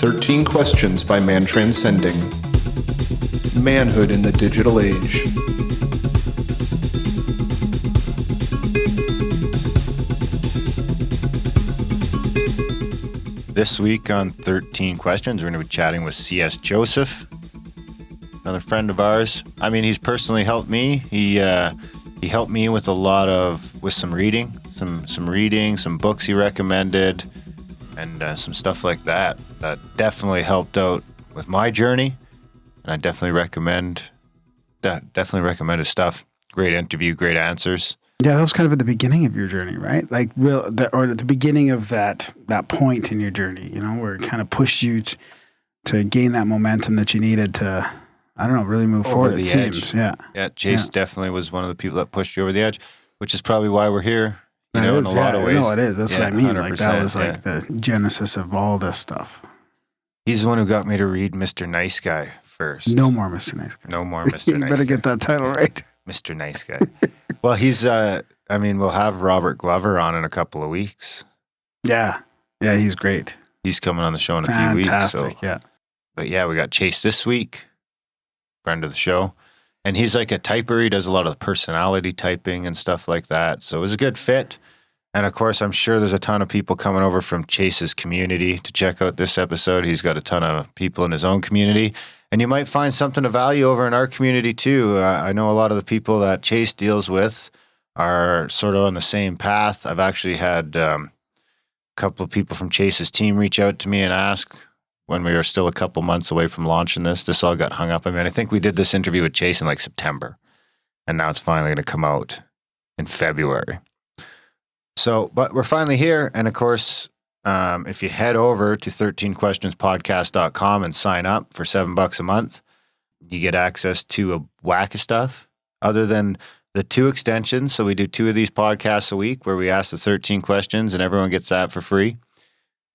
13 Questions by Man Transcending. Manhood in the Digital Age. This week on 13 Questions, we're going to be chatting with C.S. Joseph, another friend of ours. I mean, he's personally helped me. He helped me with some reading, some books he recommended, and some stuff like that. That definitely helped out with my journey, and I definitely recommend his stuff. Great interview, great answers. Yeah, that was kind of at the beginning of your journey, right? Like or at the beginning of that point in your journey, where it kind of pushed you to gain that momentum that you needed to, I don't know, really move forward. It seems, yeah. Yeah, Chase definitely was one of the people that pushed you over the edge, which is probably why we're here. In a lot of ways. No, it is. That's what I mean. Like that was like the genesis of all this stuff. He's the one who got me to read Mr. Nice Guy first. No more Mr. Nice Guy. No more Mr. Nice Guy. You better get that title right. Mr. Nice Guy. Well, he's, we'll have Robert Glover on in a couple of weeks. Yeah. Yeah, he's great. He's coming on the show in a few weeks. Fantastic, yeah. But yeah, we got Chase this week, friend of the show. And he's like a typer. He does a lot of personality typing and stuff like that. So it was a good fit. And of course, I'm sure there's a ton of people coming over from Chase's community to check out this episode. He's got a ton of people in his own community. And you might find something of value over in our community too. I know a lot of the people that Chase deals with are sort of on the same path. I've actually had a couple of people from Chase's team reach out to me and ask when we were still a couple months away from launching this. This all got hung up. I mean, I think we did this interview with Chase in like September. And now it's finally going to come out in February. So, but we're finally here. And of course, if you head over to 13questionspodcast.com and sign up for $7 a month, you get access to a whack of stuff other than the 2 extensions. So we do 2 of these podcasts a week where we ask the 13 questions and everyone gets that for free.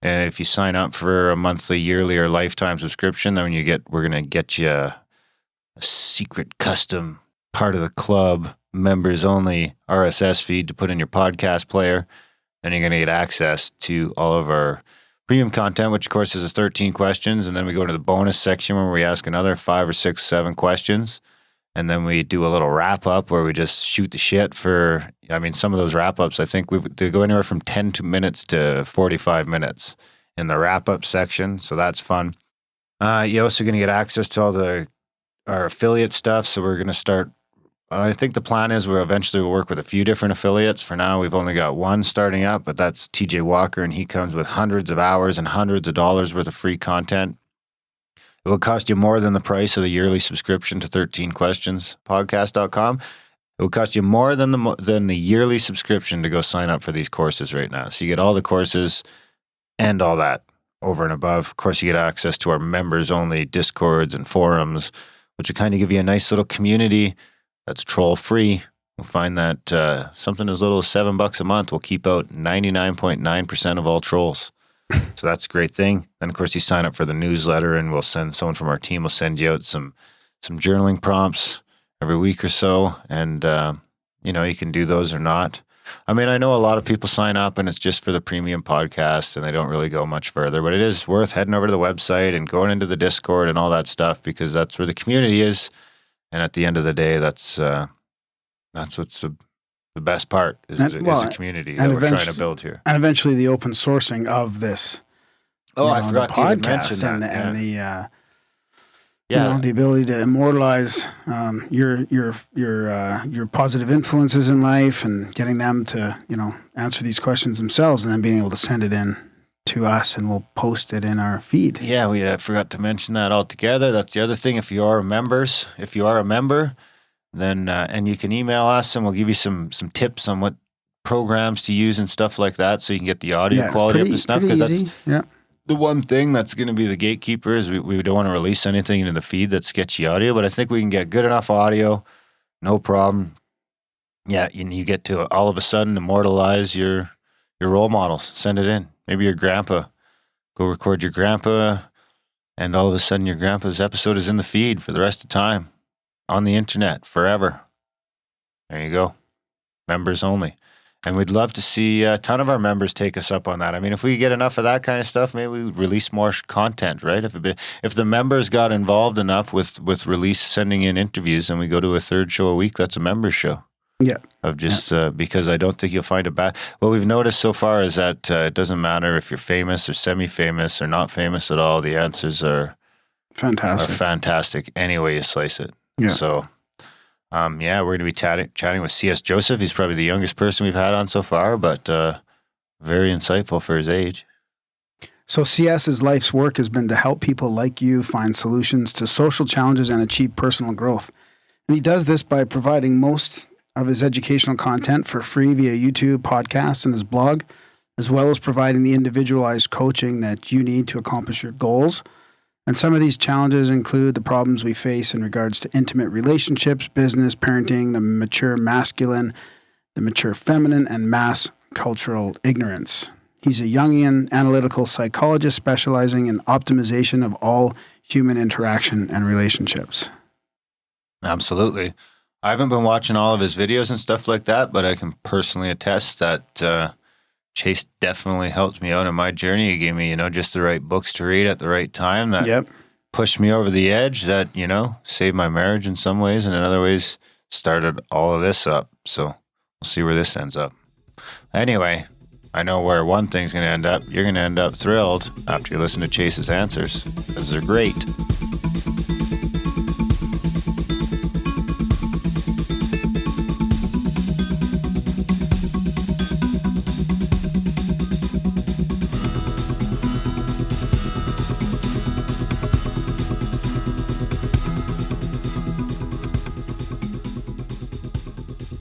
And if you sign up for a monthly, yearly, or lifetime subscription, then we're going to get you a secret custom part of the club, members only RSS feed to put in your podcast player. And you're going to get access to all of our premium content, which of course is 13 questions. And then we go to the bonus section where we ask another 5 or 6, 7 questions. And then we do a little wrap up where we just shoot the shit for, some of those wrap ups, I think they go anywhere from 10 minutes to 45 minutes in the wrap up section. So that's fun. You're also going to get access to all our affiliate stuff. So we're going to start, I think the plan is we'll work with a few different affiliates. For now, we've only got one starting up, but that's TJ Walker, and he comes with hundreds of hours and hundreds of dollars worth of free content. It will cost you more than the price of the yearly subscription to 13questionspodcast.com. It will cost you more than the yearly subscription to go sign up for these courses right now. So you get all the courses and all that over and above. Of course, you get access to our members-only Discords and forums, which will kind of give you a nice little community that's troll-free. We'll find that something as little as $7 a month will keep out 99.9% of all trolls. So that's a great thing. Then, of course, you sign up for the newsletter, and someone from our team will send you out some journaling prompts every week or so. And, you can do those or not. I know a lot of people sign up, and it's just for the premium podcast, and they don't really go much further. But it is worth heading over to the website and going into the Discord and all that stuff, because that's where the community is. And at the end of the day, that's what's the best part is the community that we're trying to build here. And eventually the open sourcing of this. I forgot to even mention that. The ability to immortalize your positive influences in life and getting them to, answer these questions themselves and then being able to send it in to us and we'll post it in our feed. Yeah, we forgot to mention that altogether. That's the other thing. If you are a member, then and you can email us and we'll give you some tips on what programs to use and stuff like that, so you can get the audio quality up to snuff. Because that's the one thing that's going to be the gatekeeper is we don't want to release anything into the feed that's sketchy audio. But I think we can get good enough audio, no problem. Yeah, you get to all of a sudden immortalize your role models. Send it in. Maybe your grandpa. Go record your grandpa, and all of a sudden your grandpa's episode is in the feed for the rest of the time. On the internet, forever. There you go. Members only. And we'd love to see a ton of our members take us up on that. I mean, if we get enough of that kind of stuff, maybe we release more content, right? If the members got involved enough with sending in interviews, and we go to a third show a week, that's a member show. Yeah. Of just because I don't think you'll find it bad. What we've noticed so far is that it doesn't matter if you're famous or semi-famous or not famous at all. The answers are fantastic any way you slice it. Yeah. So, we're going to be chatting with C.S. Joseph. He's probably the youngest person we've had on so far, but very insightful for his age. So CS's life's work has been to help people like you find solutions to social challenges and achieve personal growth. And he does this by providing most of his educational content for free via YouTube, podcasts, and his blog, as well as providing the individualized coaching that you need to accomplish your goals. And some of these challenges include the problems we face in regards to intimate relationships, business, parenting, the mature masculine, the mature feminine, and mass cultural ignorance. He's a Jungian analytical psychologist specializing in optimization of all human interaction and relationships. Absolutely. I haven't been watching all of his videos and stuff like that, but I can personally attest that Chase definitely helped me out in my journey. He gave me, just the right books to read at the right time that pushed me over the edge, that, saved my marriage in some ways, and in other ways started all of this up. So we'll see where this ends up. Anyway, I know where one thing's going to end up. You're going to end up thrilled after you listen to Chase's answers, because they're great.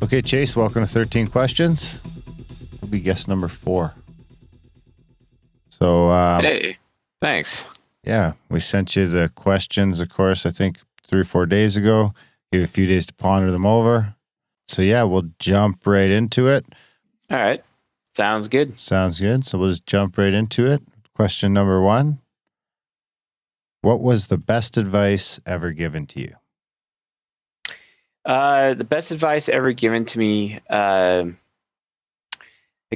Okay, Chase, welcome to 13 Questions. We'll be guest number 4. So, hey, thanks. Yeah, we sent you the questions, of course, I think 3 or 4 days ago. Give you a few days to ponder them over. So, yeah, we'll jump right into it. All right. Sounds good. So we'll just jump right into it. Question number 1. What was the best advice ever given to you? The best advice ever given to me, it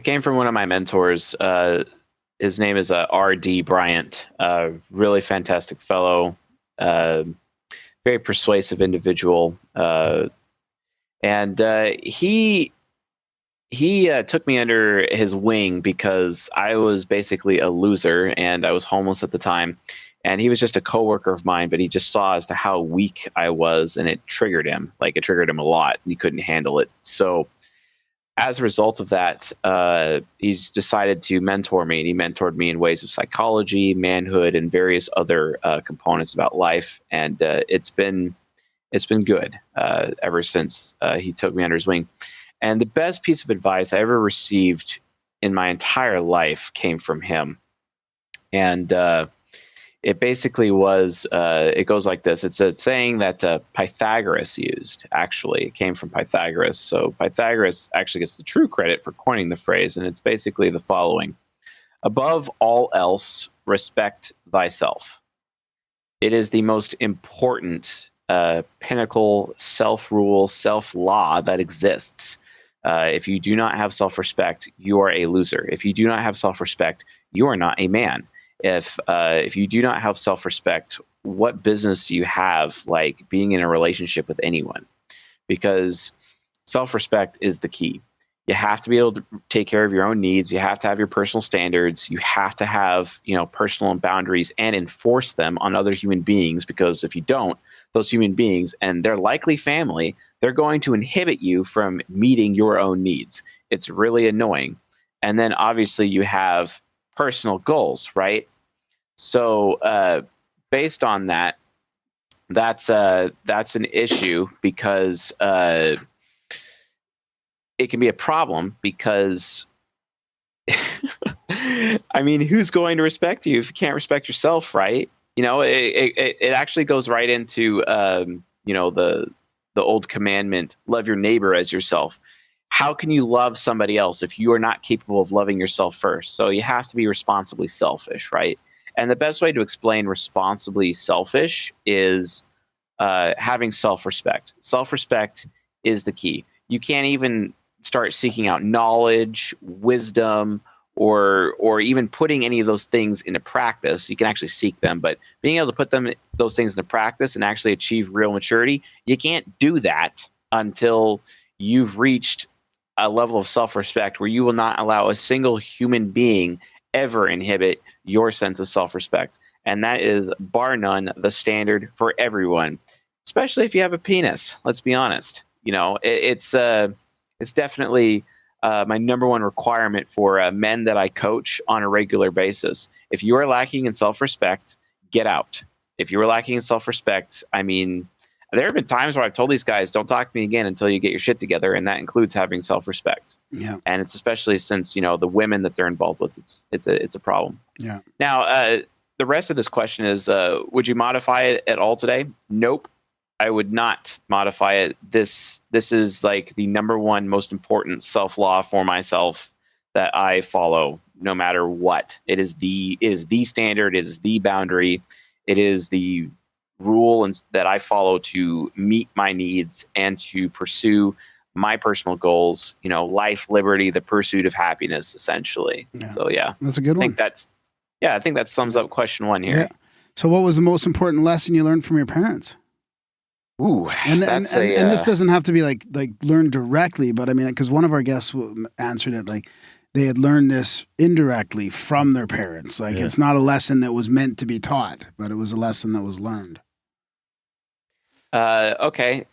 came from one of my mentors. His name is R.D. Bryant, really fantastic fellow, very persuasive individual. And he took me under his wing because I was basically a loser and I was homeless at the time. And he was just a coworker of mine, but he just saw as to how weak I was, and it triggered him. Like, it triggered him a lot, and he couldn't handle it. So as a result of that, he's decided to mentor me, and he mentored me in ways of psychology, manhood, and various other components about life. And it's been good ever since he took me under his wing. And the best piece of advice I ever received in my entire life came from him. And it basically was, it goes like this. It's a saying that Pythagoras used, actually. It came from Pythagoras. So Pythagoras actually gets the true credit for coining the phrase, and it's basically the following. Above all else, respect thyself. It is the most important pinnacle self-rule, self-law that exists. If you do not have self-respect, you are a loser. If you do not have self-respect, you are not a man. If you do not have self-respect, what business do you have like being in a relationship with anyone? Because self-respect is the key. You have to be able to take care of your own needs. You have to have your personal standards. You have to have, personal boundaries and enforce them on other human beings, because if you don't, those human beings and their likely family, they're going to inhibit you from meeting your own needs. It's really annoying. And then obviously you have personal goals, right? So based on that, that's an issue, because it can be a problem, because I mean, who's going to respect you if you can't respect yourself, right? It actually goes right into the old commandment, love your neighbor as yourself. How can you love somebody else if you are not capable of loving yourself first? So you have to be responsibly selfish, right? And the best way to explain responsibly selfish is having self-respect. Self-respect is the key. You can't even start seeking out knowledge, wisdom, or even putting any of those things into practice. You can actually seek them, but being able to put those things into practice and actually achieve real maturity, you can't do that until you've reached a level of self-respect where you will not allow a single human being ever inhibit your sense of self-respect. And that is, bar none, the standard for everyone, especially if you have a penis. Let's be honest. It's definitely my number one requirement for men that I coach on a regular basis. If you are lacking in self-respect, get out. If you are lacking in self-respect, I mean, there have been times where I've told these guys, don't talk to me again until you get your shit together. And that includes having self-respect. Yeah. And it's especially since, the women that they're involved with, it's a problem. Yeah. Now, the rest of this question is, would you modify it at all today? Nope. I would not modify it. This is like the number one most important self-law for myself that I follow no matter what. It is the standard, it is the boundary, it is the rule that I follow to meet my needs and to pursue my personal goals, life, liberty, the pursuit of happiness, essentially. Yeah. So yeah. That's a good one. I think that sums up question one here. Yeah. So what was the most important lesson you learned from your parents? Ooh, and this doesn't have to be like learned directly, but I mean, because one of our guests answered it like they had learned this indirectly from their parents. Like it's not a lesson that was meant to be taught, but it was a lesson that was learned. Okay,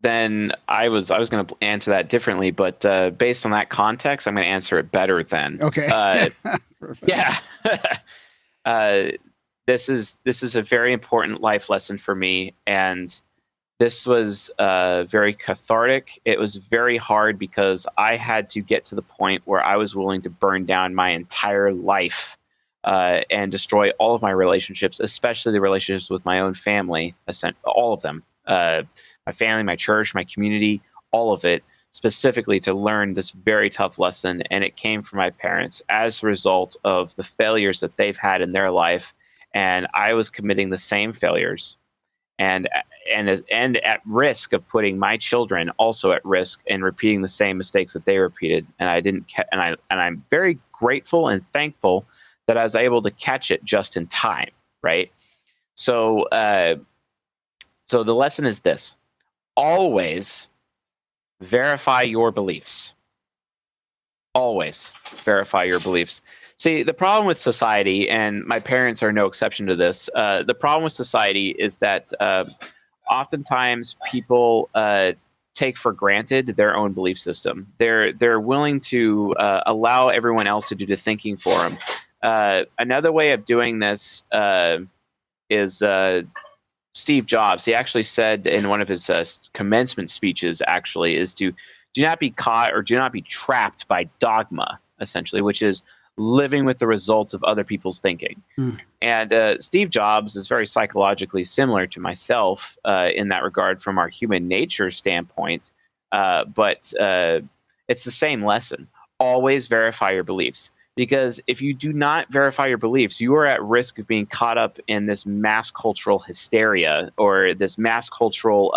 then I was going to answer that differently, but based on that context, I'm going to answer it better then. Okay. Perfect. Yeah. This is a very important life lesson for me, and this was very cathartic. It was very hard because I had to get to the point where I was willing to burn down my entire life and destroy all of my relationships, especially the relationships with my own family, all of them, my family, my church, my community, all of it, specifically to learn this very tough lesson. And it came from my parents as a result of the failures that they've had in their life. And I was committing the same failures and at risk of putting my children also at risk and repeating the same mistakes that they repeated. And I'm very grateful and thankful that I was able to catch it just in time. Right. So the lesson is this: always verify your beliefs. Always verify your beliefs. See, the problem with society, and my parents are no exception to this, the problem with society is that oftentimes people take for granted their own belief system. They're willing to allow everyone else to do the thinking for them. Another way of doing this is Steve Jobs. He actually said in one of his commencement speeches, actually, is to do not be caught or do not be trapped by dogma, essentially, which is living with the results of other people's thinking. And Steve Jobs is very psychologically similar to myself in that regard from our human nature standpoint. But it's the same lesson. Always verify your beliefs. Because if you do not verify your beliefs, you are at risk of being caught up in this mass cultural hysteria or this mass cultural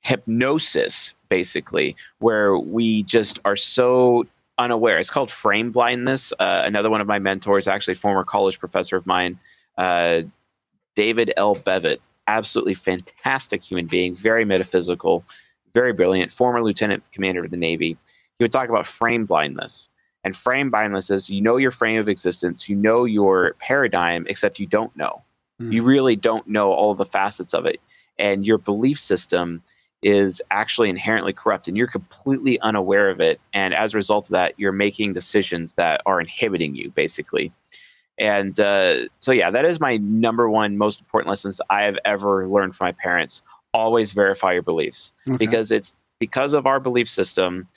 hypnosis, basically, where we just are so unaware. It's called frame blindness. Another one of my mentors, actually former college professor of mine, David L. Bevitt, absolutely fantastic human being, very metaphysical, very brilliant, former lieutenant commander of the Navy. He would talk about frame blindness. And frame blindness is, you know your frame of existence, you know your paradigm, except you don't know. You really don't know all of the facets of it. And your belief system is actually inherently corrupt, and you're completely unaware of it. And as a result of that, you're making decisions that are inhibiting you, basically. And so, yeah, that is my number one most important lessons I have ever learned from my parents. Always verify your beliefs. Okay. Because it's because of our belief system,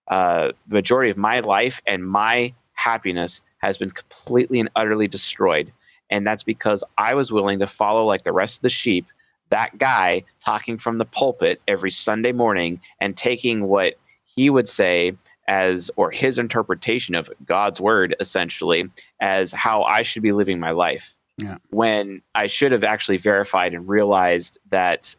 the majority of my life and my happiness has been completely and utterly destroyed. And that's because I was willing to follow, like the rest of the sheep, that guy talking from the pulpit every Sunday morning and taking what he would say as, or his interpretation of God's word, essentially, as how I should be living my life. Yeah. When I should have actually verified and realized that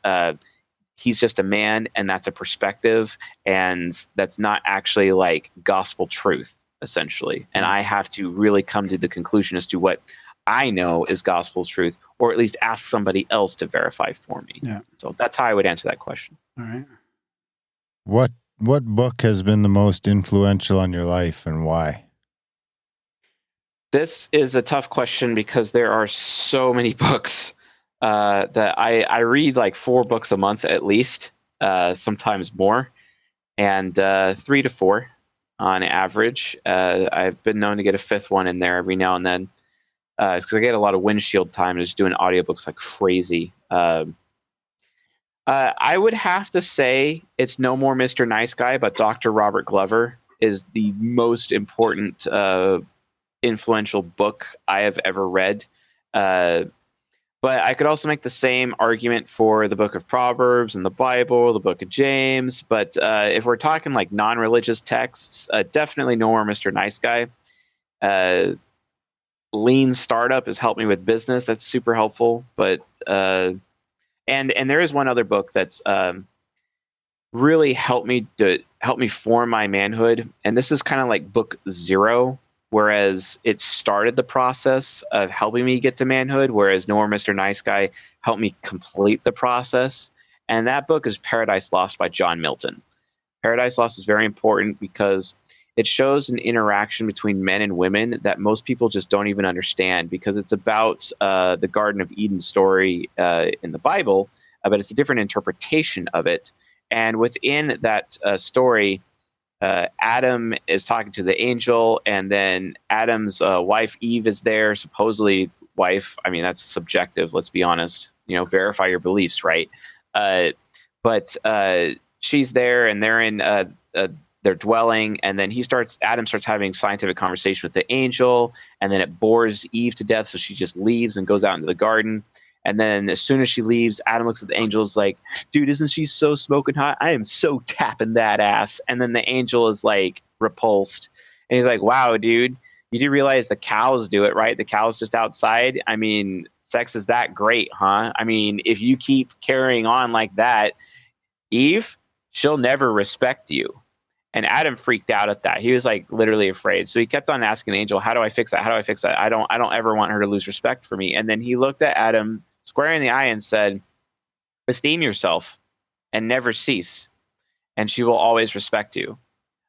he's just a man, and that's a perspective, and that's not actually like gospel truth, essentially. And I have to really come to the conclusion as to what I know is gospel truth, or at least ask somebody else to verify for me. Yeah. So that's how I would answer that question. All right. What book has been the most influential on your life, and why? This is a tough question because there are so many books that I read like 4 books a month at least, sometimes more, and 3 to 4 on average. I've been known to get a 5th one in there every now and then. It's because I get a lot of windshield time just doing audiobooks like crazy. I would have to say it's No More Mr. Nice Guy, but Dr. Robert Glover is the most important influential book I have ever read. But I could also make the same argument for the book of Proverbs and the Bible, the book of James. But if we're talking like non-religious texts, definitely No More Mr. Nice Guy. Lean Startup has helped me with business. That's super helpful. But and there is one other book that's really helped me form my manhood. And this is kind of like book 0. Whereas it started the process of helping me get to manhood, whereas No More Mr. Nice Guy helped me complete the process. And that book is Paradise Lost by John Milton. Paradise Lost is very important because it shows an interaction between men and women that most people just don't even understand, because it's about the Garden of Eden story in the Bible, but it's a different interpretation of it. And within that story, Adam is talking to the angel, and then Adam's wife Eve is there, supposedly wife. I mean, that's subjective. Let's be honest. Verify your beliefs, right? But she's there, and they're in their dwelling, and then Adam starts having scientific conversation with the angel, and then it bores Eve to death, so she just leaves and goes out into the garden. And then as soon as she leaves, Adam looks at the angel, is like, dude, isn't she so smoking hot? I am so tapping that ass. And then the angel is like repulsed. And he's like, wow, dude, you do realize the cows do it, right? The cows just outside. I mean, sex is that great, huh? I mean, if you keep carrying on like that, Eve, she'll never respect you. And Adam freaked out at that. He was like literally afraid. So he kept on asking the angel, how do I fix that? How do I fix that? I don't ever want her to lose respect for me. And then he looked at Adam square in the eye and said, esteem yourself and never cease, and she will always respect you.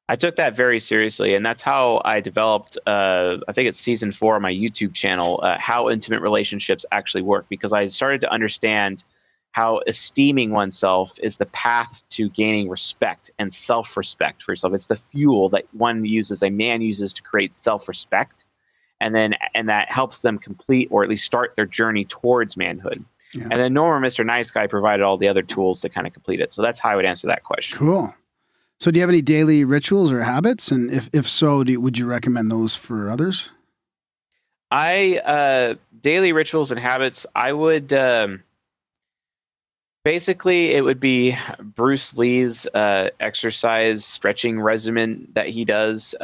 I took that very seriously, and that's how I developed, I think it's season 4 of my YouTube channel, how intimate relationships actually work, because I started to understand how esteeming oneself is the path to gaining respect and self-respect for yourself. It's the fuel that a man uses to create self-respect. And that helps them complete, or at least start, their journey towards manhood. Yeah. And then No More Mr. Nice Guy provided all the other tools to kind of complete it. So that's how I would answer that question. Cool. So do you have any daily rituals or habits? And if so, would you recommend those for others? Daily rituals and habits, I would, basically it would be Bruce Lee's exercise stretching regimen that he does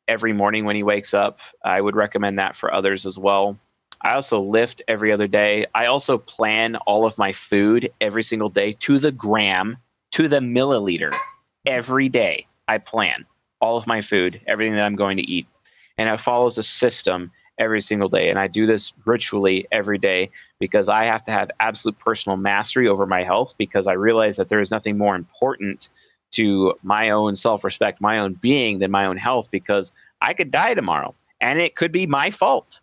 every morning when he wakes up. I would recommend that for others as well. I also lift every other day. I also plan all of my food every single day to the gram, to the milliliter. Every day I plan all of my food, everything that I'm going to eat. And it follows a system every single day. And I do this ritually every day because I have to have absolute personal mastery over my health, because I realize that there is nothing more important to my own self-respect, my own being, than my own health, because I could die tomorrow and it could be my fault.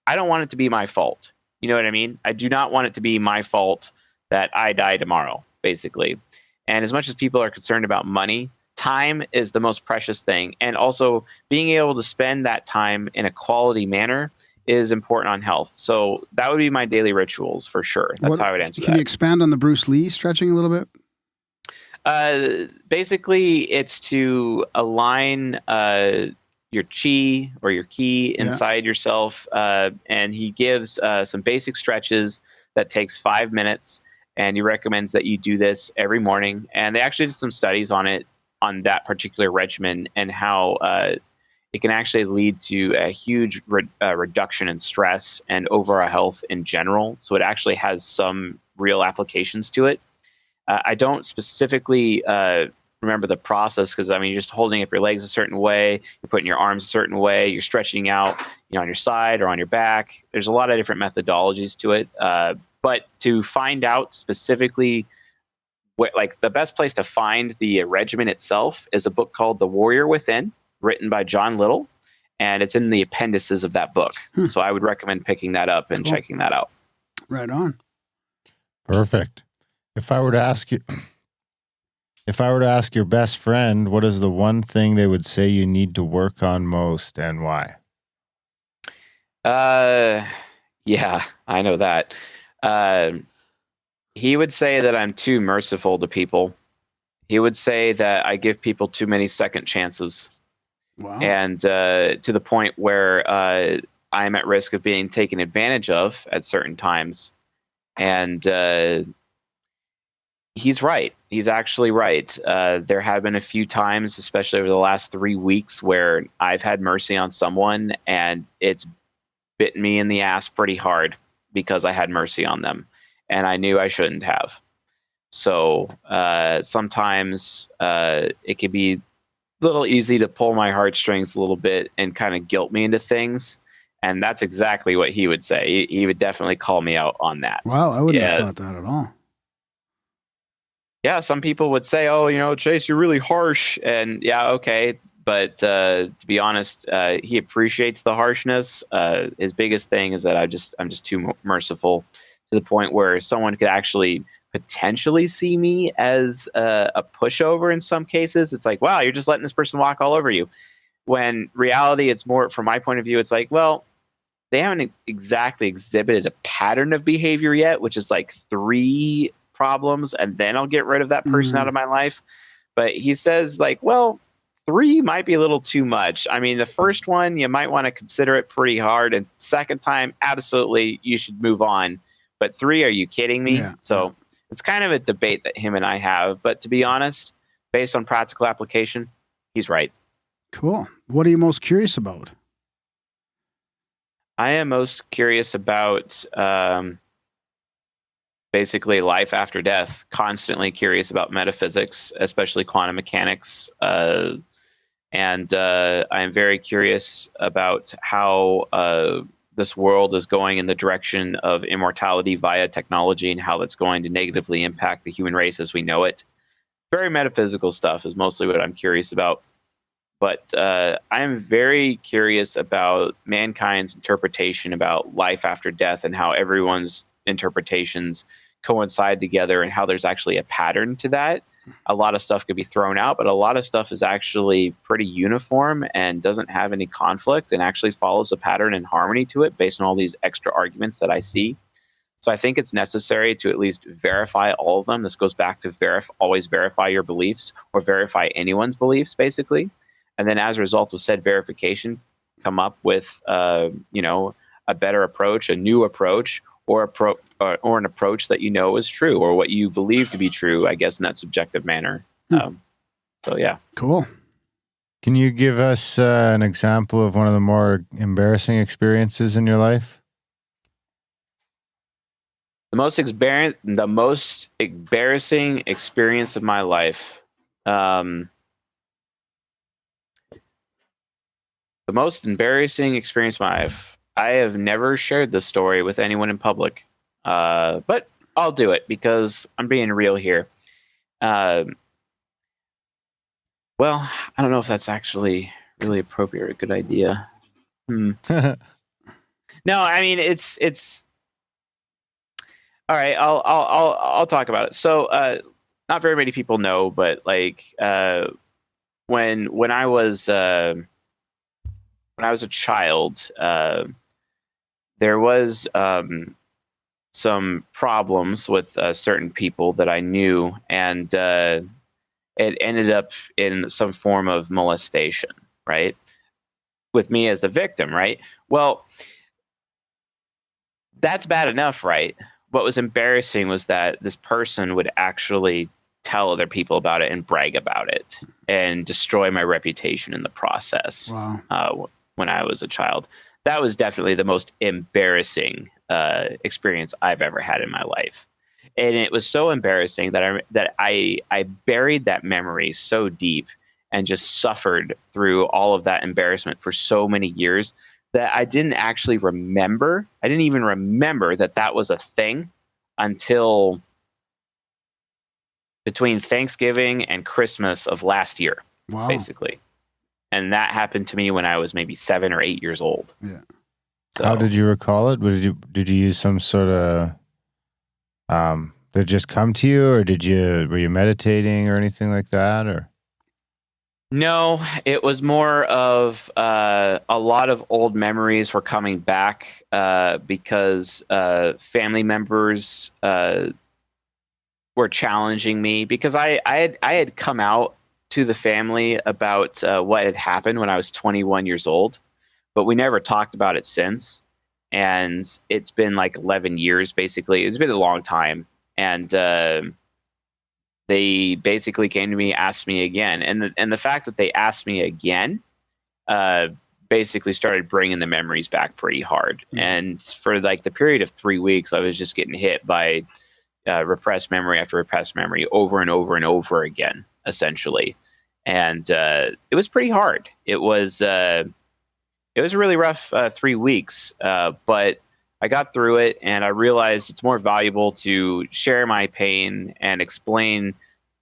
I don't want it to be my fault. You know what I mean? I do not want it to be my fault that I die tomorrow, basically. And as much as people are concerned about money, time is the most precious thing. And also being able to spend that time in a quality manner is important on health. So that would be my daily rituals for sure. That's how I would answer that. Can you expand on the Bruce Lee stretching a little bit? Basically, it's to align your chi or your ki inside yourself. And he gives some basic stretches that takes 5 minutes. And he recommends that you do this every morning. And they actually did some studies on it, on that particular regimen, and how it can actually lead to a huge reduction in stress and overall health in general. So it actually has some real applications to it. I don't specifically remember the process because, I mean, you're just holding up your legs a certain way, you're putting your arms a certain way, you're stretching out, on your side or on your back. There's a lot of different methodologies to it. But to find out specifically like the best place to find the regimen itself is a book called The Warrior Within, written by John Little, and it's in the appendices of that book. So I would recommend picking that up and checking that out. Right on. Perfect. If I were to ask your best friend, what is the one thing they would say you need to work on most and why? Yeah, I know that. He would say that I'm too merciful to people. He would say that I give people too many second chances. Wow. And to the point where I'm at risk of being taken advantage of at certain times. And he's right. He's actually right. There have been a few times, especially over the last 3 weeks, where I've had mercy on someone and it's bitten me in the ass pretty hard because I had mercy on them and I knew I shouldn't have. So sometimes it could be a little easy to pull my heartstrings a little bit and kind of guilt me into things. And that's exactly what he would say. He would definitely call me out on that. Wow, I wouldn't have thought that at all. Yeah, some people would say, "Oh, Chase, you're really harsh." And yeah, okay. But to be honest, he appreciates the harshness. His biggest thing is that I'm just too merciful, to the point where someone could actually potentially see me as a pushover in some cases. It's like, wow, you're just letting this person walk all over you. When reality, it's more, from my point of view, it's like, well, they haven't exactly exhibited a pattern of behavior yet, which is like 3 problems, and then I'll get rid of that person out of my life. But he says, like, well, 3 might be a little too much. I mean, the first one, you might want to consider it pretty hard. And second time, absolutely, you should move on. But 3, are you kidding me? Yeah. So it's kind of a debate that him and I have. But to be honest, based on practical application, he's right. Cool. What are you most curious about? I am most curious about basically life after death, constantly curious about metaphysics, especially quantum mechanics. And I'm very curious about how this world is going in the direction of immortality via technology and how that's going to negatively impact the human race as we know it. Very metaphysical stuff is mostly what I'm curious about. But I am very curious about mankind's interpretation about life after death and how everyone's interpretations coincide together and how there's actually a pattern to that. A lot of stuff could be thrown out, but a lot of stuff is actually pretty uniform and doesn't have any conflict and actually follows a pattern and harmony to it based on all these extra arguments that I see. So I think it's necessary to at least verify all of them. This goes back to always verify your beliefs or verify anyone's beliefs, basically. And then as a result of said verification, come up with, a better approach, a new approach, or an approach that you know is true or what you believe to be true, I guess, in that subjective manner. So, yeah. Cool. Can you give us an example of one of the more embarrassing experiences in your life? The most embarrassing experience of my life. The most embarrassing experience of my life. I have never shared this story with anyone in public, but I'll do it because I'm being real here. Well, I don't know if that's actually really appropriate or a good idea. No, I mean it's all right. I'll talk about it. So, not very many people know, but like when I was a child, there was some problems with certain people that I knew, and it ended up in some form of molestation, right? With me as the victim, right? Well, that's bad enough, right? What was embarrassing was that this person would actually tell other people about it and brag about it and destroy my reputation in the process. Wow. When I was a child. That was definitely the most embarrassing experience I've ever had in my life. and it was so embarrassing that I buried that memory so deep and just suffered through all of that embarrassment for so many years that I didn't actually remember. I didn't even remember that that was a thing until between Thanksgiving and Christmas of last year, Wow. basically. And that happened to me when I was maybe 7 or 8 years old. Yeah. So, How did you recall it? Did you use some sort of did it just come to you, or were you meditating or anything like that, or? No, it was more of a lot of old memories were coming back because family members were challenging me because I had come out to the family about what had happened when I was 21 years old, but we never talked about it since. And it's been like 11 years, basically. It's been a long time. And they basically came to me, asked me again. And the fact that they asked me again basically started bringing the memories back pretty hard. Mm. And for like the period of 3 weeks, I was just getting hit by repressed memory after repressed memory over and over and over again, essentially. And it was pretty hard. It was a really rough 3 weeks, but I got through it, and I realized it's more valuable to share my pain and explain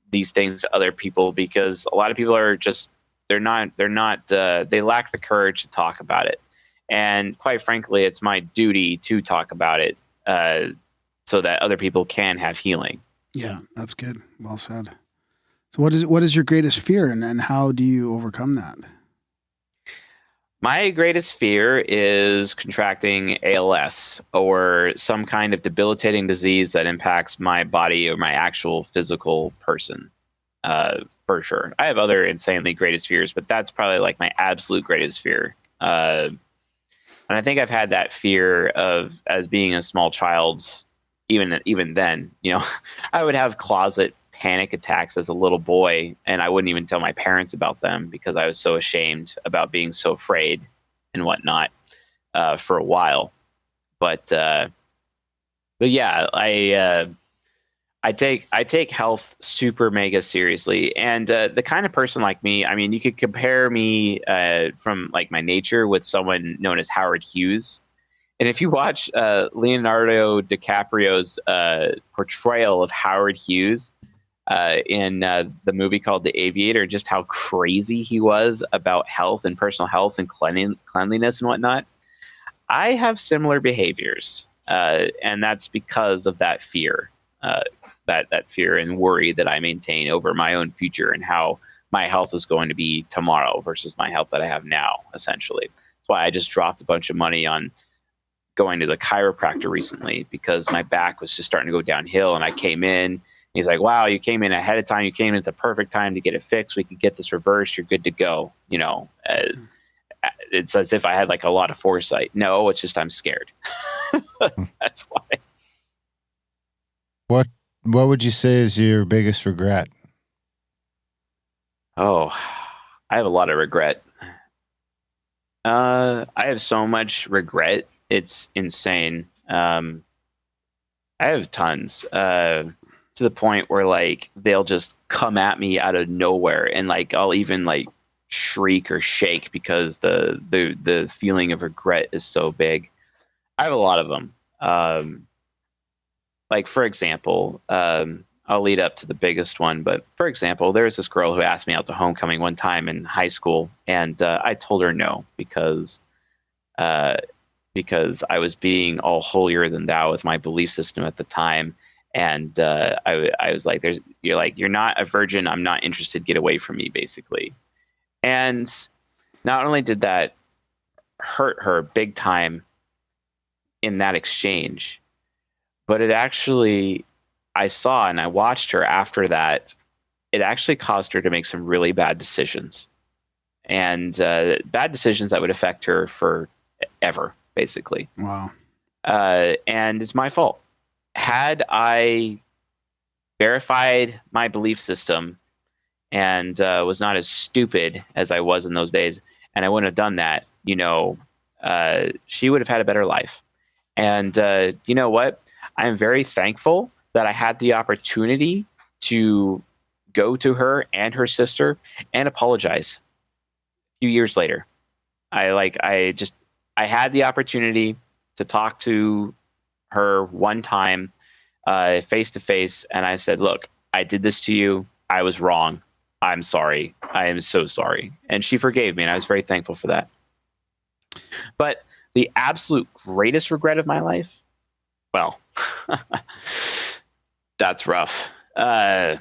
these things to other people, because a lot of people are just they lack the courage to talk about it. And quite frankly, it's my duty to talk about it so that other people can have healing. Yeah, that's good. Well said. So what is your greatest fear, and how do you overcome that? My greatest fear is contracting ALS or some kind of debilitating disease that impacts my body or my actual physical person, for sure. I have other insanely greatest fears, but that's probably like my absolute greatest fear. And I think I've had that fear of as being a small child, even then, I would have closet panic attacks as a little boy, and I wouldn't even tell my parents about them because I was so ashamed about being so afraid and whatnot for a while. But yeah, I take health super mega seriously, and the kind of person like me, I mean, you could compare me from like my nature with someone known as Howard Hughes. And if you watch Leonardo DiCaprio's portrayal of Howard Hughes in the movie called The Aviator, just how crazy he was about health and personal health and cleanliness and whatnot, I have similar behaviors. And that's because of that fear, that fear and worry that I maintain over my own future and how my health is going to be tomorrow versus my health that I have now, essentially. That's why I just dropped a bunch of money on going to the chiropractor recently, because my back was just starting to go downhill, and I came in. He's like, wow, you came in ahead of time. You came in at the perfect time to get it fixed. We could get this reversed. You're good to go. It's as if I had like a lot of foresight. No, it's just I'm scared. That's why. What would you say is your biggest regret? Oh, I have a lot of regret. I have so much regret. It's insane. I have tons. To the point where like they'll just come at me out of nowhere, and like I'll even like shriek or shake because the feeling of regret is so big. I have a lot of them. Like for example, I'll lead up to the biggest one, but for example, there was this girl who asked me out to homecoming one time in high school, and I told her no because I was being all holier than thou with my belief system at the time. And I was like, you're not a virgin. I'm not interested. Get away from me, basically. And not only did that hurt her big time in that exchange, but it actually, I saw and I watched her after that, it actually caused her to make some really bad decisions. And bad decisions that would affect her forever, basically. Wow. And it's my fault. Had I verified my belief system and was not as stupid as I was in those days, and I wouldn't have done that, she would have had a better life. And you know what? I'm very thankful that I had the opportunity to go to her and her sister and apologize a few years later. I had the opportunity to talk to her one time, face to face, and I said, look, I did this to you. I was wrong. I'm sorry. I am so sorry. And she forgave me, and I was very thankful for that. But the absolute greatest regret of my life, well, that's rough. I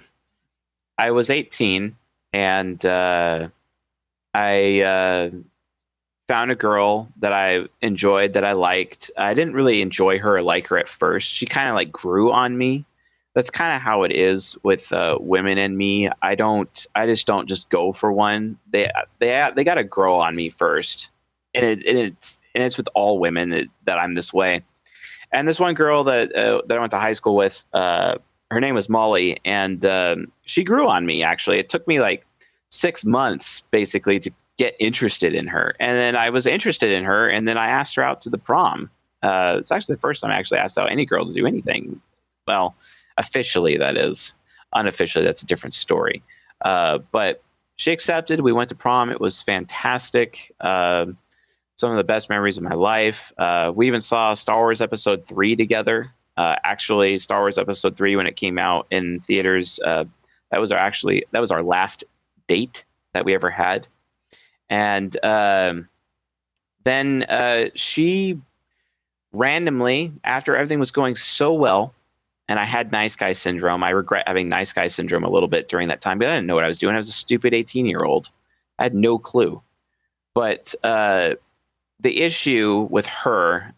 was 18, and I found a girl that I enjoyed, that I liked. I didn't really enjoy her or like her at first. She kind of like grew on me. That's kind of how it is with women and me. I just don't just go for one. They got to grow on me first, and it's with all women that I'm this way. And this one girl that I went to high school with, her name was Molly, and she grew on me. Actually, it took me like 6 months basically to get interested in her, and then I was interested in her, and then I asked her out to the prom. It's actually the first time I actually asked out any girl to do anything. Well, officially, that is. Unofficially, that's a different story. But she accepted. We went to prom. It was fantastic. Some of the best memories of my life. We even saw Star Wars Episode 3 together. Actually, Star Wars Episode 3, when it came out in theaters, that was our last date that we ever had. And then she randomly, after everything was going so well, and I had nice guy syndrome. I regret having nice guy syndrome a little bit during that time, but I didn't know what I was doing. I was a stupid 18-year-old. I had no clue. But the issue with her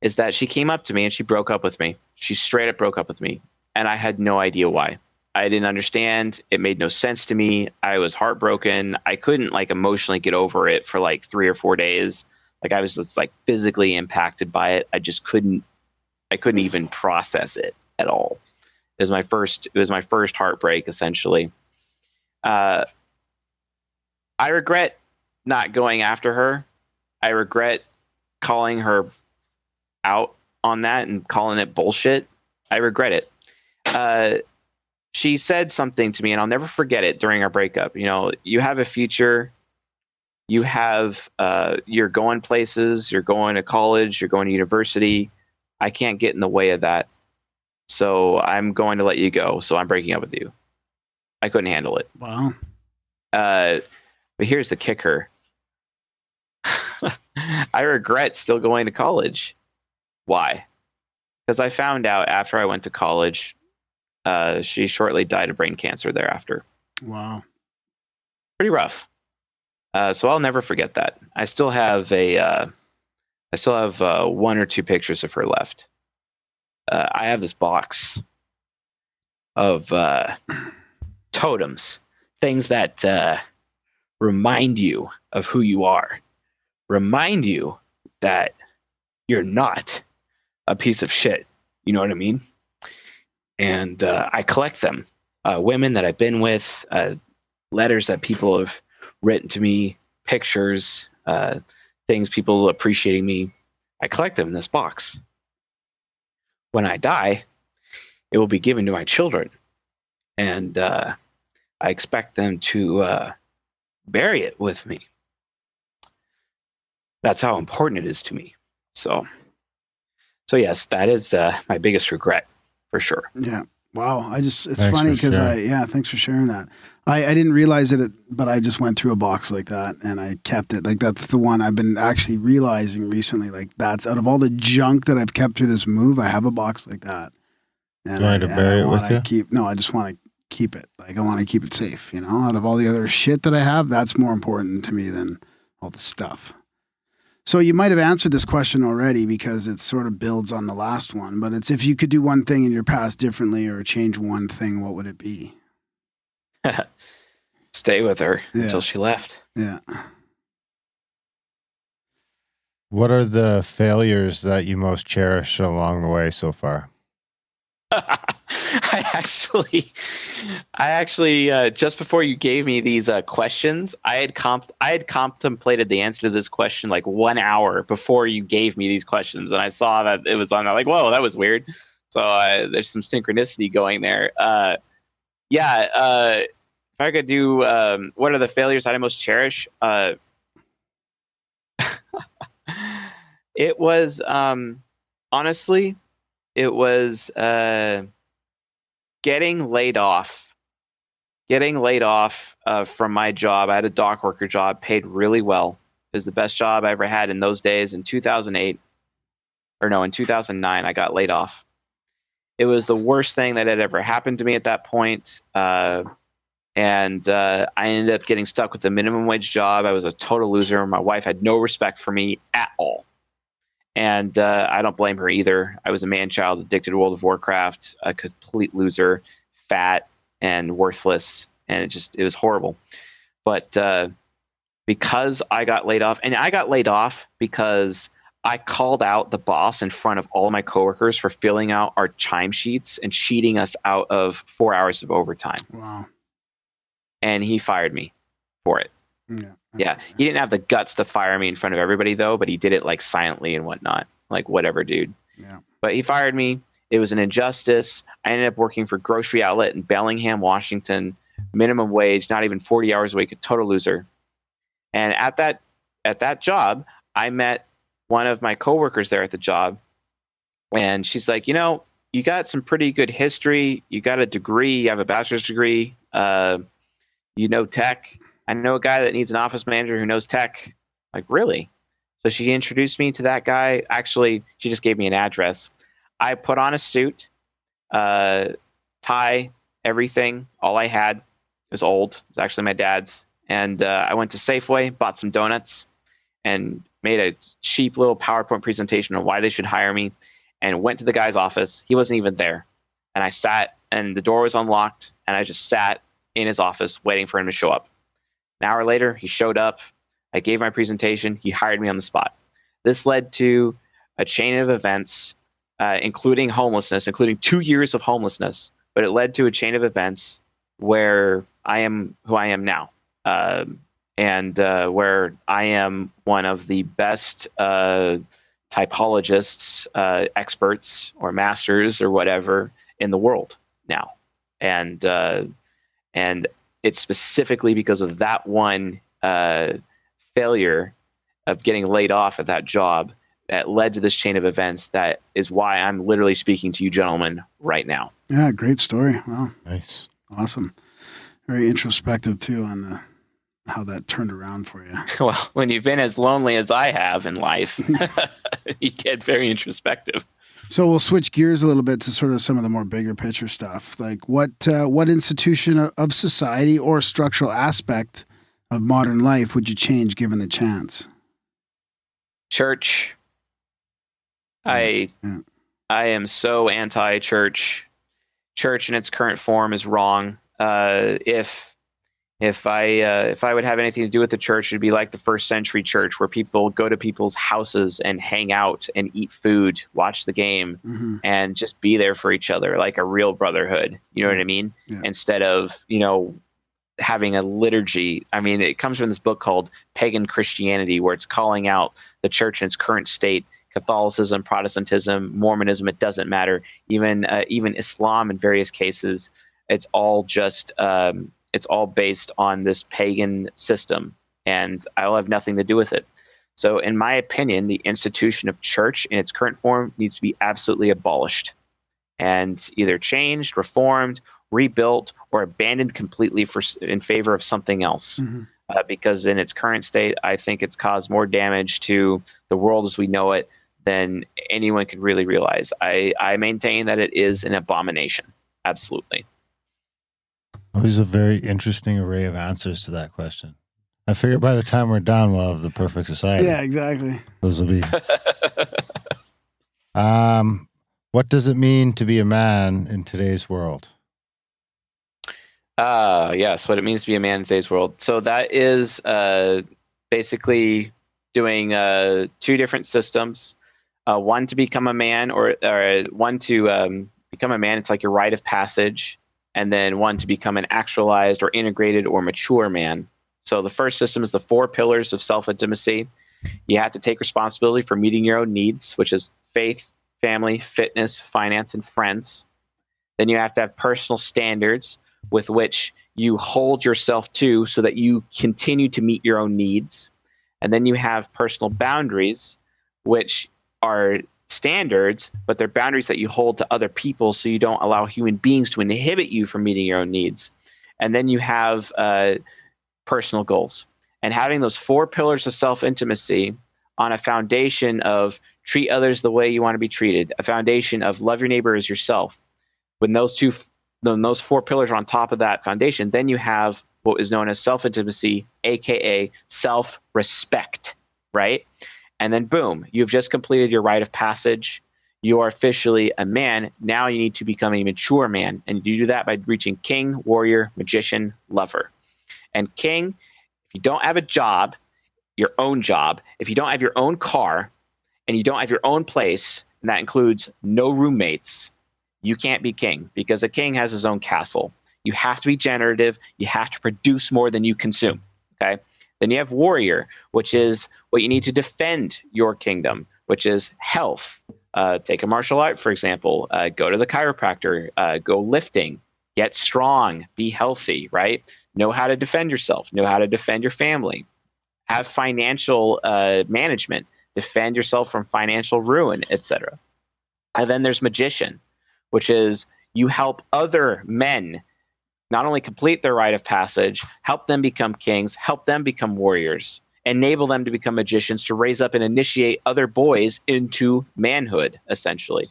is that she came up to me and she broke up with me. She straight up broke up with me. And I had no idea why. I didn't understand. It made no sense to me. I was heartbroken. I couldn't like emotionally get over it for like 3 or 4 days. Like I was just like physically impacted by it. I couldn't even process it at all. It was my first heartbreak, essentially. I regret not going after her. I regret calling her out on that and calling it bullshit. I regret it. She said something to me, and I'll never forget it during our breakup. You know, you have a future. You have, you're going places. You're going to college. You're going to university. I can't get in the way of that. So I'm going to let you go. So I'm breaking up with you. I couldn't handle it. Wow. But here's the kicker. I regret still going to college. Why? Because I found out after I went to college, she shortly died of brain cancer thereafter. Wow. Pretty rough. So I'll never forget that. I still have 1 or 2 pictures of her left. I have this box of totems, things that remind you of who you are, remind you that you're not a piece of shit. You know what I mean? And I collect them. Women that I've been with, letters that people have written to me, pictures, things people appreciating me. I collect them in this box. When I die, it will be given to my children. And I expect them to bury it with me. That's how important it is to me. So yes, that is my biggest regret, for sure. Yeah. Wow. It's Thanks funny for because sharing. thanks for sharing that. I didn't realize it, but I just went through a box like that and I kept it. Like that's the one I've been actually realizing recently. Like that's out of all the junk that I've kept through this move, I have a box like that. And You want to bury it with you? I just want to keep it. Like I want to keep it safe, you know, out of all the other shit that I have, that's more important to me than all the stuff. So you might have answered this question already because it sort of builds on the last one, but it's if you could do one thing in your past differently or change one thing, what would it be? Stay with her until she left. Yeah. What are the failures that you most cherish along the way so far? I actually, just before you gave me these questions, I had contemplated the answer to this question like 1 hour before you gave me these questions, and I saw that it was on there. Like, whoa, that was weird. So there's some synchronicity going there. If I could do, what are the failures that I most cherish? It was, honestly, it was getting laid off. Getting laid off from my job. I had a dock worker job, paid really well. It was the best job I ever had in those days. In 2008, in 2009, I got laid off. It was the worst thing that had ever happened to me at that point. And I ended up getting stuck with a minimum wage job. I was a total loser. My wife had no respect for me at all. And I don't blame her either. I was a man-child addicted to World of Warcraft, a complete loser, fat and worthless. And it was horrible. But because I got laid off, and I got laid off because I called out the boss in front of all of my coworkers for filling out our timesheets and cheating us out of 4 hours of overtime. Wow. And he fired me for it. Yeah. He didn't have the guts to fire me in front of everybody though, but he did it like silently and whatnot. Like, whatever, dude. Yeah. But he fired me. It was an injustice. I ended up working for a grocery outlet in Bellingham, Washington, minimum wage, not even 40 hours a week, a total loser. And at that job, I met one of my coworkers there at the job, and she's like, you got some pretty good history. You got a degree. You have a bachelor's degree. You know tech. I know a guy that needs an office manager who knows tech. Like, really? So she introduced me to that guy. Actually, she just gave me an address. I put on a suit, tie, everything. All I had. It was old. It was actually my dad's. And I went to Safeway, bought some donuts, and made a cheap little PowerPoint presentation on why they should hire me, and went to the guy's office. He wasn't even there. And I sat, and the door was unlocked, and I just sat in his office waiting for him to show up. An hour later, he showed up. I gave my presentation. He hired me on the spot. This led to a chain of events, including homelessness, including 2 years of homelessness. But it led to a chain of events where I am who I am now. And where I am one of the best typologists, experts, or masters, or whatever in the world now. And it's specifically because of that one failure of getting laid off at that job that led to this chain of events. That is why I'm literally speaking to you gentlemen right now. Yeah, great story. Wow. Nice. Awesome. Very introspective too on how that turned around for you. Well, when you've been as lonely as I have in life, you get very introspective. So we'll switch gears a little bit to sort of some of the more bigger picture stuff. Like what institution of society or structural aspect of modern life would you change given the chance? Church. I am so anti-church. Church in its current form is wrong. If I would have anything to do with the church, it'd be like the first century church, where people go to people's houses and hang out and eat food, watch the game, and just be there for each other, like a real brotherhood. You know what I mean? Yeah. Instead of, having a liturgy. I mean, it comes from this book called Pagan Christianity, where it's calling out the church in its current state. Catholicism, Protestantism, Mormonism, it doesn't matter. Even Islam in various cases, it's all just it's all based on this pagan system, and I'll have nothing to do with it. So in my opinion, the institution of church in its current form needs to be absolutely abolished and either changed, reformed, rebuilt, or abandoned completely in favor of something else. Because in its current state, I think it's caused more damage to the world as we know it than anyone could really realize. I maintain that it is an abomination. Absolutely. There's a very interesting array of answers to that question. I figure by the time we're done, we'll have the perfect society. Yeah, exactly. Those will be. What does it mean to be a man in today's world? Yes, what it means to be a man in today's world. So that is basically doing two different systems. One to become a man, or one to become a man. It's like your rite of passage. And then one to become an actualized or integrated or mature man. So the first system is the 4 pillars of self-intimacy. You have to take responsibility for meeting your own needs, which is faith, family, fitness, finance, and friends. Then you have to have personal standards with which you hold yourself to so that you continue to meet your own needs. And then you have personal boundaries, which are standards, but they're boundaries that you hold to other people so you don't allow human beings to inhibit you from meeting your own needs. And then you have personal goals. And having those 4 pillars of self-intimacy on a foundation of treat others the way you want to be treated, a foundation of love your neighbor as yourself. When those 4 pillars are on top of that foundation, then you have what is known as self-intimacy, aka self-respect, right? And then boom, you've just completed your rite of passage. You are officially a man. Now you need to become a mature man. And you do that by reaching king, warrior, magician, lover. And king, if you don't have a job, your own job, if you don't have your own car, and you don't have your own place, and that includes no roommates, you can't be king, because a king has his own castle. You have to be generative. You have to produce more than you consume. Okay. Then you have warrior, which is what you need to defend your kingdom, which is health. Take a martial art, for example. Go to the chiropractor. Go lifting. Get strong. Be healthy. Right. Know how to defend yourself. Know how to defend your family. Have financial management. Defend yourself from financial ruin, etc. And then there's magician, which is you help other men not only complete their rite of passage, help them become kings, help them become warriors, enable them to become magicians, to raise up and initiate other boys into manhood, essentially.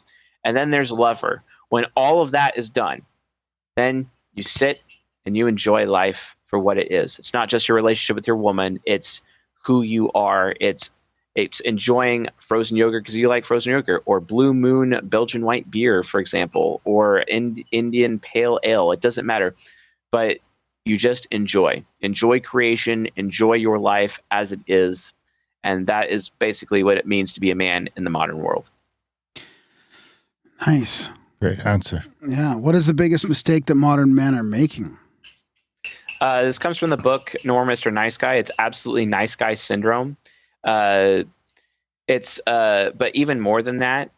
And then there's lover. When all of that is done, then you sit and you enjoy life for what it is. It's not just your relationship with your woman, it's who you are. It's enjoying frozen yogurt because you like frozen yogurt, or Blue Moon Belgian white beer, for example, or Indian pale ale. It doesn't matter, but you just enjoy creation, enjoy your life as it is. And that is basically what it means to be a man in the modern world. Nice. Great answer. Yeah. What is the biggest mistake that modern men are making? This comes from the book No More Mr. Nice Guy. It's absolutely nice guy syndrome. But even more than that,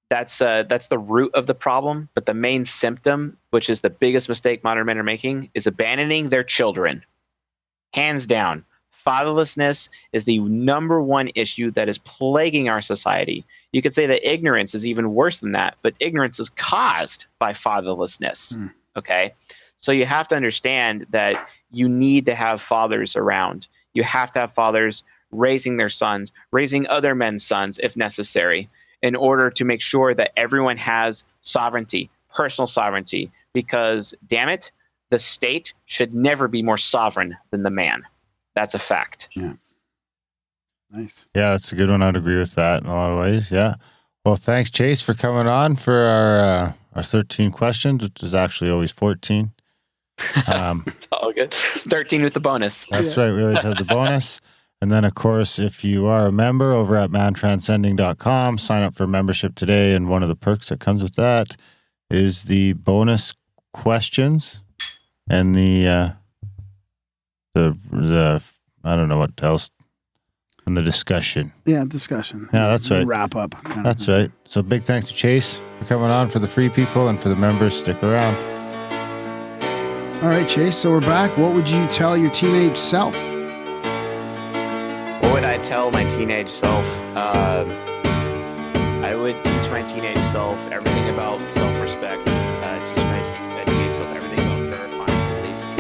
that's the root of the problem. But the main symptom, which is the biggest mistake modern men are making, is abandoning their children. Hands down, fatherlessness is the number one issue that is plaguing our society. You could say that ignorance is even worse than that, but ignorance is caused by fatherlessness. Okay, so you have to understand that you need to have fathers around. You have to have fathers raising their sons, raising other men's sons if necessary, in order to make sure that everyone has sovereignty, personal sovereignty, because damn it, the state should never be more sovereign than the man. That's a fact. Yeah. Nice. Yeah, that's a good one. I'd agree with that in a lot of ways. Yeah. Well, thanks, Chase, for coming on for our 13 questions, which is actually always 14. It's all good. 13 with the bonus. That's right. We always have the bonus. And then, of course, if you are a member over at mantranscending.com, sign up for membership today. And one of the perks that comes with that is the bonus questions and the I don't know what else, and the discussion. Yeah, discussion. Yeah, that's right. Wrap up. That's right. So big thanks to Chase for coming on. For the free people and for the members, stick around. All right, Chase, so we're back. What would you tell your teenage self? What would I tell my teenage self? I would teach my teenage self everything about self-respect. Teach my teenage self everything about verifying beliefs.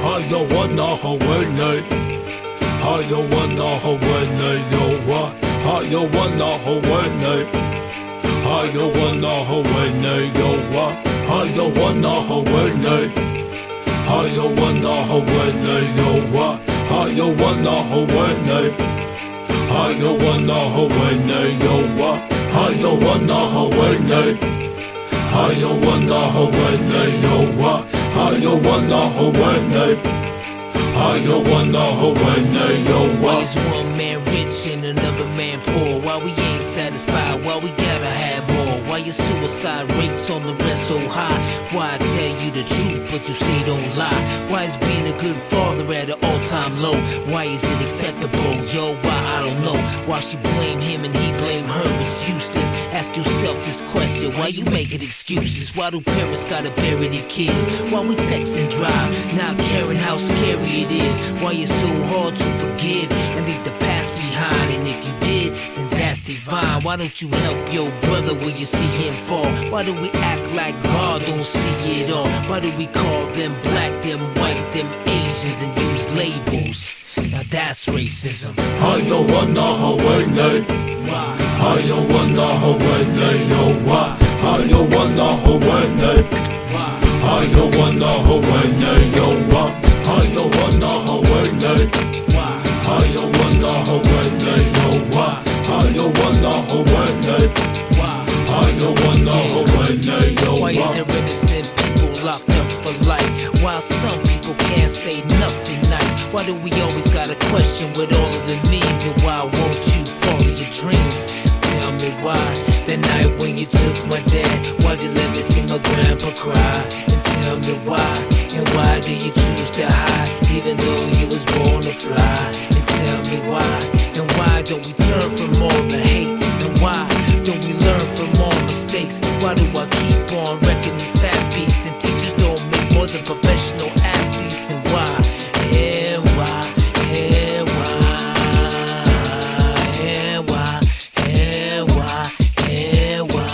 I don't want no Hawaii. I don't want no Hawaii. Yo, what? I don't want no Hawaii. I don't want no Hawaii. Yo, what? I don't want no Hawaii. I don't want no Hawaii. Yo, what? I don't want no Hawaii. I don't want no Hawaii. Yo, what? I don't want no Hawaii. I don't want no Hawaii. Yo, what? I don't want no Hawaii. I don't want no Hawaii. Yo, Why what? is one man rich and another man poor? Why we ain't satisfied? Why we gotta have more? Why your suicide rates on the rest so high? Why I tell you the truth, but you say don't lie? Why is being a good father at an all-time low? Why is it acceptable? Yo, why? I don't know. Why she blame him and he blame her? It's useless. Ask yourself this question. Why you making excuses? Why do parents gotta bury their kids? Why we text and drive, not caring how scary it is? Why it's so hard to forgive and leave the past behind? And if you did, then that's divine. Why don't you help your brother when you see him fall? Why do we act like God don't see it all? Why do we call them black, them white, them Asians and use labels? Now that's racism. I don't wanna Hawaii. Why? I don't wanna Hawaii. Yo, why? I don't wanna Hawaii. Why? I don't wanna Hawaii. Yo, why? I don't wanna Hawaii. Why? I don't wanna Hawaii. Yo, why? I don't wanna Hawaii. Why? I don't wanna Hawaii. Yo, Why is why? there innocent people locked up for life, while some people can't say nothing nice? Why do we always gotta question what all of it means? And why won't you follow your dreams? Tell me why. The night when you took my dad, why'd you let me see my grandpa cry? And tell me why. And why do you choose to hide, even though you was born to fly? And tell me why. And why don't we turn from all the hate? And why don't we learn from all mistakes? Why do I keep on wrecking these fat beats? And teachers don't make more than professional athletes? And why? And why? And why? And why? And why? And why?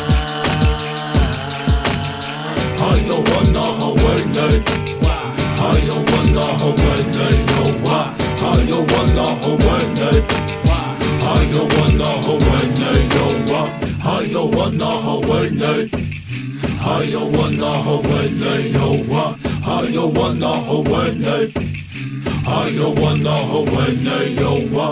I don't wanna Hawaii. Why? I don't wanna Hawaii. Yo, why? I don't wanna Hawaii. Why? I don't wanna Hawaii. Yo, why? I don't wanna Hawaii. I don't wanna Hawaii. Yo, why? I don't wanna Hawaii. I don't wanna Hawaii. Yo, why?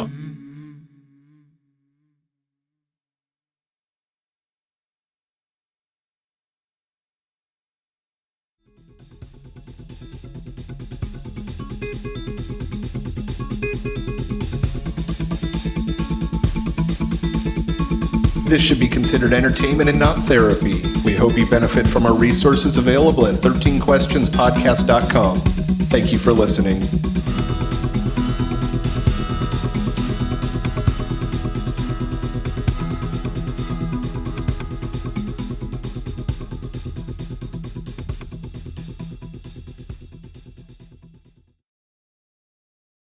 This should be considered entertainment and not therapy. We hope you benefit from our resources available at 13questionspodcast.com. Thank you for listening.